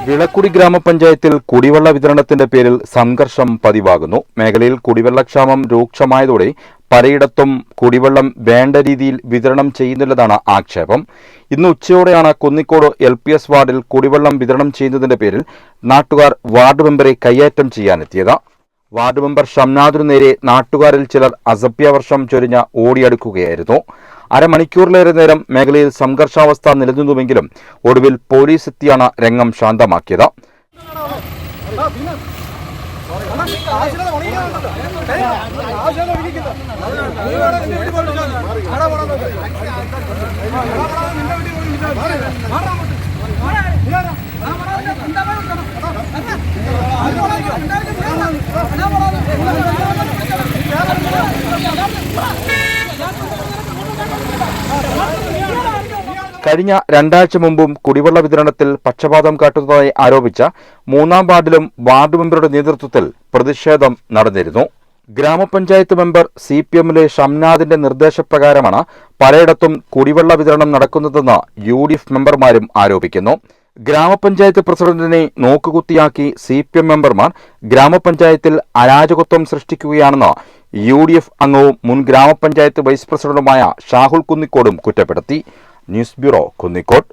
വിളക്കുടി ഗ്രാമപഞ്ചായത്തിൽ കുടിവെള്ള വിതരണത്തിന്റെ പേരിൽ സംഘർഷം പതിവാകുന്നു. മേഖലയിൽ കുടിവെള്ളക്ഷാമം രൂക്ഷമായതോടെ പലയിടത്തും കുടിവെള്ളം വേണ്ട രീതിയിൽ വിതരണം ചെയ്യുന്നില്ലെന്നാണ് ആക്ഷേപം. ഇന്ന് ഉച്ചയോടെയാണ് കുന്നിക്കോട് LPS വാർഡിൽ കുടിവെള്ളം വിതരണം ചെയ്യുന്നതിന്റെ പേരിൽ നാട്ടുകാർ വാർഡ് മെമ്പറെ കയ്യേറ്റം ചെയ്യാനെത്തിയത്. വാർഡ് മെമ്പർ ഷംനാദിനു നേരെ നാട്ടുകാരിൽ ചിലർ അസഭ്യവർഷം ചൊരിഞ്ഞ് ഓടിയടുക്കുകയായിരുന്നു. അരമണിക്കൂറിലേറെ നേരം മേഖലയിൽ സംഘർഷാവസ്ഥ നിലനിന്നുവെങ്കിലും ഒടുവിൽ പോലീസ് എത്തിയാണ് രംഗം ശാന്തമാക്കിയത്. കഴിഞ്ഞ 2 ആഴ്ച മുമ്പും കുടിവെള്ള വിതരണത്തിൽ പക്ഷപാതം കാട്ടുന്നതായി ആരോപിച്ച 3-ാം വാർഡിലും വാർഡ് മെമ്പറുടെ നേതൃത്വത്തിൽ പ്രതിഷേധം നടന്നിരുന്നു. ഗ്രാമപഞ്ചായത്ത് മെമ്പർ CPM-ലെ ഷംനാദിന്റെ നിർദ്ദേശപ്രകാരമാണ് പലയിടത്തും കുടിവെള്ള വിതരണം നടക്കുന്നതെന്ന് UDF മെമ്പർമാരും ആരോപിക്കുന്നു. ഗ്രാമപഞ്ചായത്ത് പ്രസിഡന്റിനെ നോക്കുകുത്തിയാക്കി CPM മെമ്പർമാർ ഗ്രാമപഞ്ചായത്തിൽ അരാജകത്വം സൃഷ്ടിക്കുകയാണെന്ന് UDF അംഗവും മുൻ ഗ്രാമപഞ്ചായത്ത് വൈസ് പ്രസിഡന്റുമായ ഷാഹുൽ കുന്നിക്കോടും കുറ്റപ്പെടുത്തി. News bureau, Kunnicode.